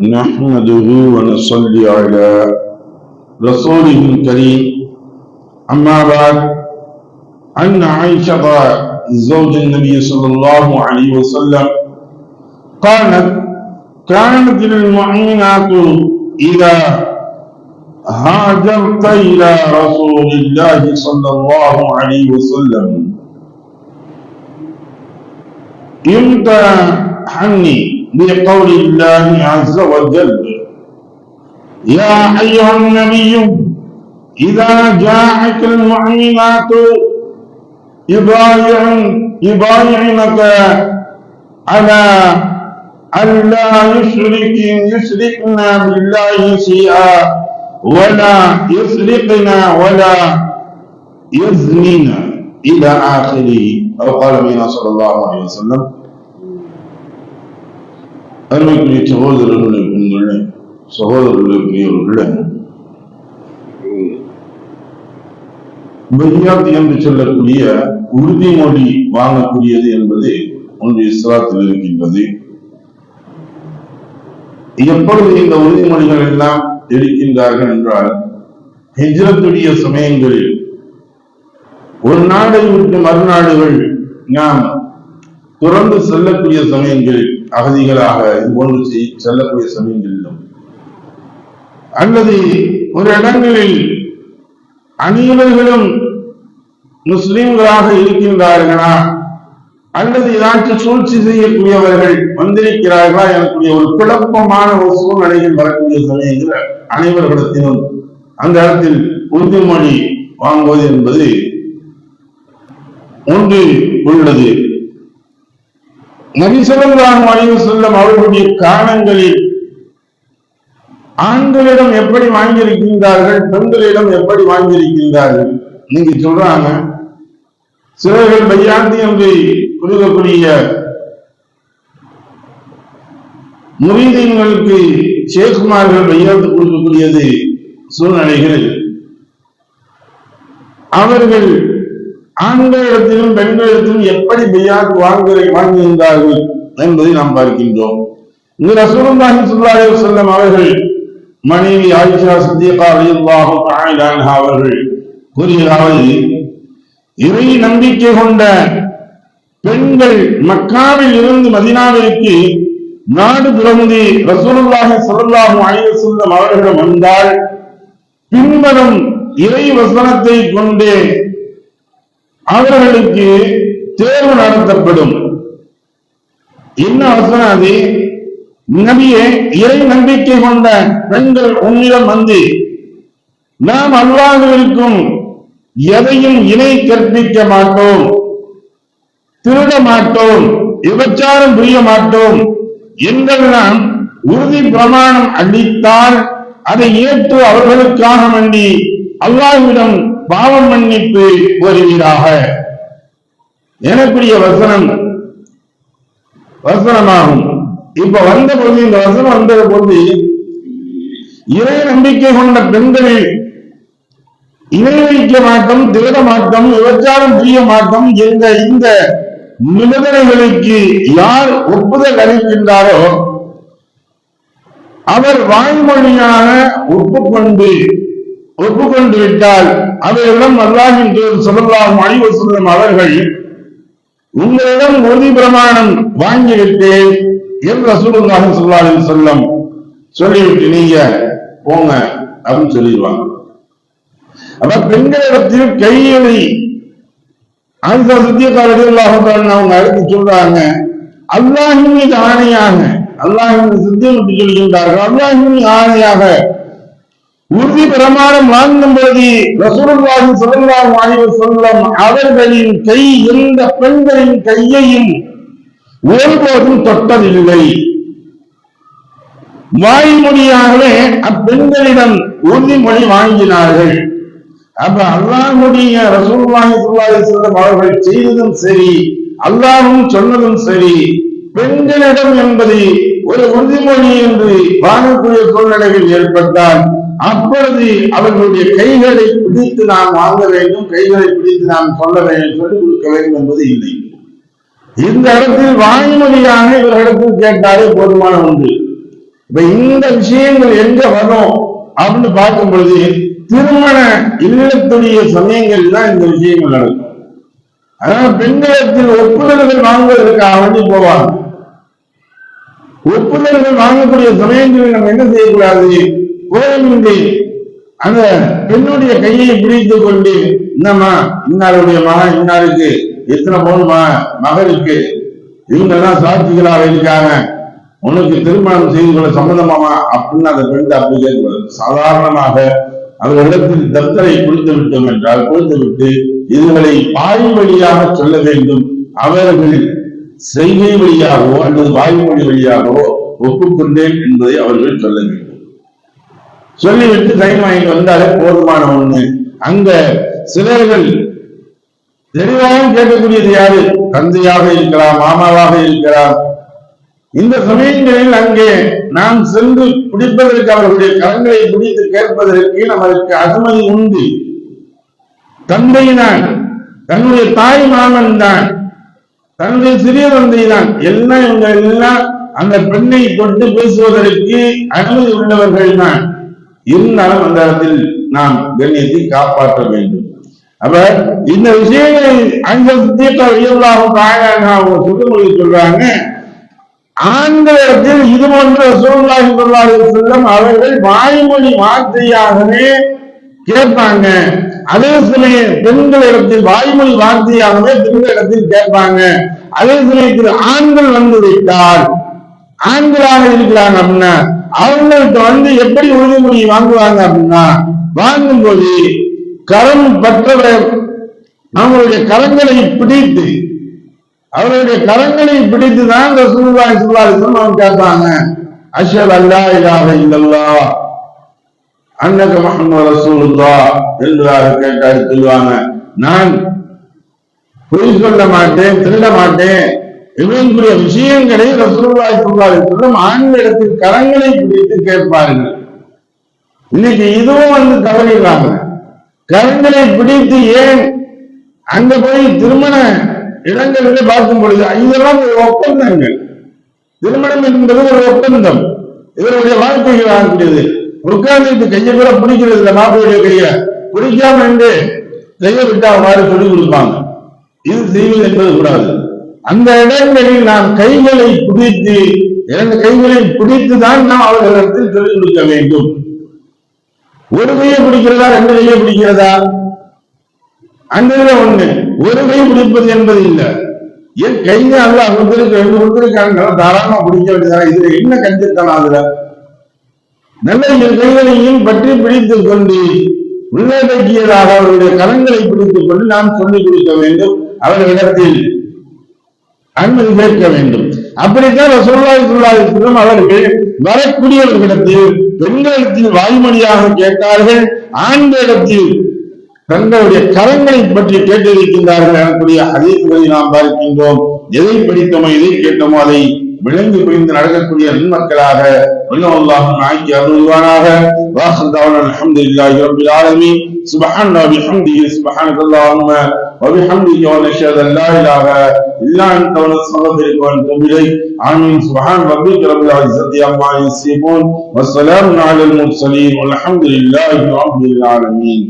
نحمده ونصلي على رسوله الكريم أما بعد أن عائشة زوج النبي صلى الله عليه وسلم كانت المؤمنات إذا هاجرت إلى رسول الله صلى الله عليه وسلم امتحني بقول الله عز وجل يا أيها النبي إذا جاءك المؤمنات يبايعنك على ألا يشركن بالله شيئا ولا يسرقن ولا يزنين إلى آخره أو قال النبي صلى الله عليه وسلم. அருமைக்குரிய சகோதரர்களுக்குரியவர்களே, பையாத் என்று சொல்லக்கூடிய உறுதிமொழி வாங்கக்கூடியது என்பது ஒன்று இஸ்லாத்தில் இருக்கின்றது. எப்பொழுது இந்த உறுதிமொழிகள் எல்லாம் எடுக்கின்றார்கள் என்றால், ஹிஜ்ரத்துடைய சமயங்களில் ஒரு நாடை விட்டு மறுநாடுகள் நாம் துறந்து செல்லக்கூடிய சமயங்களில், அகதிகளாக இதுபோன்று செல்லக்கூடிய சமயங்களிலும், அல்லது ஒரு இடங்களில் அனைவர்களும் முஸ்லிம்களாக இருக்கின்றார்களா அல்லது ஏதாச்சும் சூழ்ச்சி செய்யக்கூடியவர்கள் வந்திருக்கிறார்களா எனக்கூடிய ஒரு குழப்பமான ஒரு சூழ்நிலையில் வரக்கூடிய சமயங்கள் அனைவர்களிடத்திலும் அந்த இடத்தில் உறுதிமொழி வாங்குவது என்பது ஒன்று உள்ளது. நபி ஸல்லல்லாஹு அலைஹி வஸல்லம் அவர்களுடைய காலங்களில் ஆண்களிடம் எப்படி வாங்கியிருக்கின்றார்கள், பெண்களிடம் எப்படி வாங்கியிருக்கின்றார்கள். நீங்க சொல்றாங்க சிலர்கள் பையாத்தி என்று கொடுக்கக்கூடிய முரீதீன்களுக்கு ஷேகுமார்கள் பையாத்து கொடுக்கக்கூடியது சூழ்நிலைகள் அவர்கள் ஆண்களிடத்திலும் பெண்களிடத்திலும் எப்படி பையாத் வாங்குகின்றார்கள் என்பதை நாம் பார்க்கின்றோம். இங்கு ரசூலுல்லாஹி ஸல்லல்லாஹு அலைஹி வஸல்லம் அவர்கள் மனைவி ஆயிஷா சித்திகா ரலியல்லாஹு தஆலா அன்ஹா அவர்கள் கூறியதாவது, இறை நம்பிக்கை கொண்ட பெண்கள் மக்காவில் இருந்து மதீனாவிற்கு நாடு துறந்து ரசூலுல்லாஹி ஸல்லல்லாஹு அலைஹி வஸல்லம் அவர்களிடம் வந்தால் பின்வரும் இறை வசனத்தை கொண்டே அவர்களுக்கு தேர்வு நடத்தப்படும். என்ன வசனம் அது? நபியே, இறை நம்பிக்கை கொண்ட பெண்கள் உன்னிடம் வந்து நாம் அல்லாஹ்விற்கும் எதையும் இணை கற்பிக்க மாட்டோம், திருட மாட்டோம், விபச்சாரம் புரிய மாட்டோம் என்றெல்லாம் உறுதி பிரமாணம் அளித்தால் அதை ஏற்று அவர்களுக்காக வேண்டி அல்லாஹ்விடம் பாவம் மன்னிப்பு வருவீராக எனக்குரிய வசனமாகும். இப்ப வந்த பொழுது, இந்த வசனம் வந்த பொழுது, இறை நம்பிக்கை கொண்ட பெண்களில் இணை வைக்க மாட்டோம், திருட மாட்டோம், விபச்சாரம் செய்ய மாட்டோம் என்ற இந்த நிபந்தனைகளுக்கு யார் ஒப்புதல் அளிக்கின்றாரோ அவர் வாய்மொழியாக ஒப்புக்கொண்டு விட்டால் அவரிடம் அல்லாஹ்வின் தூதர் ஸல்லல்லாஹு அலைஹி வஸல்லம் அவர்கள் உங்களிடம் உறுதி பிரமாணம் வாங்கிவிட்டேன் என்று ரசூலுல்லாஹி ஸல்லல்லாஹு அலைஹி வஸல்லம் சொல்லிவிட்டு நீங்க போங்க அப்படின்னு சொல்லிடுவாங்க. அப்ப பெண்களிடத்தில் கையெழி ஆயிஷா சித்திகா ரலியல்லாஹு தஆலா அவங்க அடுத்து சொல்றாங்க, அல்லாஹ்வின் மீது ஆணையாக, அல்லாஹ்வின் சித்திகத்தை சொல்கின்றார்கள், அல்லாஹ்வின் ஆணையாக உறுதி பிரமாணம் வாங்கும் பொழுது ரசூலுல்லாஹி ஸல்லல்லாஹு அலைஹி வஸல்லம் அவர்களின் கை எந்த பெண்களின் கையையும் ஒருபோதும் தொட்டதில்லை. வாய்மொழியாகவே அப்பெண்களிடம் உறுதிமொழி வாங்கினார்கள். அப்ப அல்லாஹ்வுடைய ரசூலுல்லாஹி ஸல்லல்லாஹு அலைஹி வஸல்லம் அவர்கள் செய்ததும் சரி, அல்லாஹ்வும் சொன்னதும் சரி, பெண்களிடம் என்பது ஒரு உறுதிமொழி என்று வாங்கக்கூடிய சூழ்நிலைகள் ஏற்பட்டால் அப்பொழுது அவர்களுடைய கைகளை பிடித்து நாம் வாங்க வேண்டும், கைகளை பிடித்து நாம் சொல்ல வேண்டும், சொல்லிக் கொடுக்க வேண்டும் என்பது இல்லை. இந்த இடத்தில் வாய்மொழியாக இவர்களிடத்தில் கேட்டாலே போதுமான ஒன்று. இப்ப இந்த விஷயங்கள் எங்க வரும் அப்படின்னு பார்க்கும் பொழுது திருமண இல்லத்துடைய சமயங்கள் தான் இந்த விஷயங்கள் நடக்கும். அதனால பெண்களிடத்தில் ஒப்புதல்கள் வாங்குவதற்காக வேண்டி போவாங்க. ஒப்புதல்கள் வாங்கக்கூடிய சமயங்களில் நம்ம என்ன செய்யக்கூடாது, கோயிலின்றி அந்த பெண்ணுடைய கையை பிடித்துக் கொண்டு என்னம்மா இன்னாருடைய மகன் இன்னாருக்கு எத்தனை பவுன் மகளுக்கு இவங்கெல்லாம் சாட்சிகளாக இருக்காங்க, உனக்கு திருமணம் செய்து கொள்ள சம்மதமாமா அப்படின்னு அந்த பெண் அப்படி கேட்கக்கூடாது. சாதாரணமாக அவர்களிடத்தில் தப்தரை கொடுத்து விட்டோம் என்றால் கொடுத்து விட்டு இதுகளை வாய் வழியாக சொல்ல வேண்டும். அவர்கள் செய்கை வழியாகவோ அல்லது வாய்மொழி வழியாகவோ ஒப்புக்கொண்டேன் என்பதை அவர்கள் சொல்ல வேண்டும். சொல்லிவிட்டு சைன் வாங்கிட்டு வந்தாலே போதுமான ஒண்ணு. அங்க சிலர்கள் தெளிவாக கேட்கக்கூடியது யாரு, தந்தையாக இருக்கலாம், மாமாவாக இருக்கலாம். இந்த சமயங்களில் அங்கே நாம் சென்று பிடிப்பதற்கு அவர்களுடைய கரங்களை பிடித்து கேட்பதற்கு நமக்கு அனுமதி உண்டு. தந்தை தான், தன்னுடைய தாய் மாமன் தான், தன்னுடைய சிறிய தந்தை தான், எல்லாம் இவங்க எல்லாம் அந்த பெண்ணை கொண்டு பேசுவதற்கு அனுமதி உள்ளவர்கள் தான். இருந்தாலும் அந்த இடத்தில் நாம் கண்ணியத்தை காப்பாற்ற வேண்டும். அப்ப இந்த விஷயங்களை அஞ்சல் சொல்லும்போது சொல்றாங்க, ஆண்களிடத்தில் இது போன்ற ரசூலுல்லாஹி ஸல்லல்லாஹு அலைஹி வஸல்லம் அவர்கள் வாய்மொழி வார்த்தையாகவே கேட்பாங்க. அதே சமயம் பெண்களிடத்தில் வாய்மொழி வார்த்தையாகவே பெண்களிடத்தில் கேட்பாங்க. அதே சமயத்தில் ஆண்கள் வந்து விட்டால், ஆண்களாக இருக்கிறாங்க அப்படின்னா அவங்கள்ட்ட வந்து எப்படி உறுதிமொழி வாங்குவாங்க அப்படின்னா, வாங்கும்போது கரம் பற்றவர் அவங்களுடைய கரங்களை பிடித்து அவருடைய கரங்களை பிடித்துதான் ரசூலுல்லாஹி ஸல்லல்லாஹு அலைஹி வஸல்லம் அவங்க கேட்பாங்க, அஷ்ஹது அல்லா இலாஹ இல்லல்லாஹ் அன்னக முஹம்மது ரசூலுல்லாஹ் என்பதாக கேட்டால் சொல்லுவாங்க, நான் பொய் சொல்ல மாட்டேன், திருட மாட்டேன், இவங்களுடைய விஷயங்களை ரசூலுல்லாஹி ஸல்லல்லாஹு அலைஹி வஸல்லம் ஆண்களிடத்தில் கரங்களை பிடித்து கேட்பார்கள். இன்னைக்கு இதுவும் வந்து தவறிடுறாங்க. கரங்களை பிடித்து ஏன் அங்க போய் திருமண இடங்களிலே பார்க்கும் பொழுது இதெல்லாம் ஒரு ஒப்பந்தங்கள். திருமணம் என்பது ஒரு ஒப்பந்தம், இவருடைய வாழ்க்கைகள் ஆகக்கூடியது. உட்கார்ந்து கையை கூட பிடிக்கிறது இல்லை, மாப்பிள்ளைய கைய பிடிக்காம என்று கையை விட்டு அவ்வாறு சொல்லிக் கொடுப்பாங்க. இது செய்வது என்பது கூடாது. அந்த இடங்களில் நாம் கைகளை பிடித்து, இரண்டு கைகளை பிடித்துதான் நாம் அவர்களிடத்தில் சொல்லிக் கொடுக்க வேண்டும். ஒரு கையை பிடிக்கிறதா, ரெண்டு கையை பிடிக்கிறதா, அந்த ஒண்ணு. ஒரு கை பிடிப்பது என்பது இல்லை. ஏன் கைங்க அல்ல ரெண்டு கொடுத்திருக்காங்க, தாராளமா பிடிக்க வேண்டியதா? இதுல என்ன கண்டித்தான்? அதுல நல்ல கைகளையும் பற்றி பிடித்துக் கொண்டு உள்ளடக்கியதாக அவருடைய கரங்களை பிடித்துக் கொண்டு நாம் சொல்லிக் கொடுக்க வேண்டும். அவர்களிடத்தில் அனுமதி கேட்க வேண்டும். அப்படித்தான் ரசூலுல்லாஹி ஸல்லல்லாஹு அலைஹி வஸல்லம் அவர்கள் வரக்கூடியவர்களிடத்தில் பெண்களிடத்தில் வாய்மொழியாக கேட்டார்கள், ஆண்களிடத்தில் தங்களுடைய கரங்களை பற்றி கேட்டிருக்கின்றார்கள் எனக்கூடிய ஹதீஸ்களை நாம் பார்க்கின்றோம். எதை படித்தோமோ எதை கேட்டோமோ அதை விளங்கி புரிந்து நடக்கக்கூடிய நன்மக்களாக அல்லாஹ் ஆக்கி அருள்வானாக. வாஹர் தஅவானா அல்ஹம்துலில்லாஹி ரப்பில் ஆலமீன். சுப்ஹானல்லாஹி வ பிஹம்திஹி சுப்ஹானக்கல்லாஹும்ம வ பிஹம்திஹி வ நஷ்ஹது அன் லா இலாஹ இல்லா அன்த வ நஸ்தக்ஃபிருக வ நதுபு இலைக். ஆமீன். சுப்ஹான ரப்பிக ரப்பில் இஸ்ஸத்தி அம்மா யசிஃபூன் வ ஸலாமுன் அலல் முர்ஸலீன் வல்ஹம்துலில்லாஹி ரப்பில் ஆலமீன்.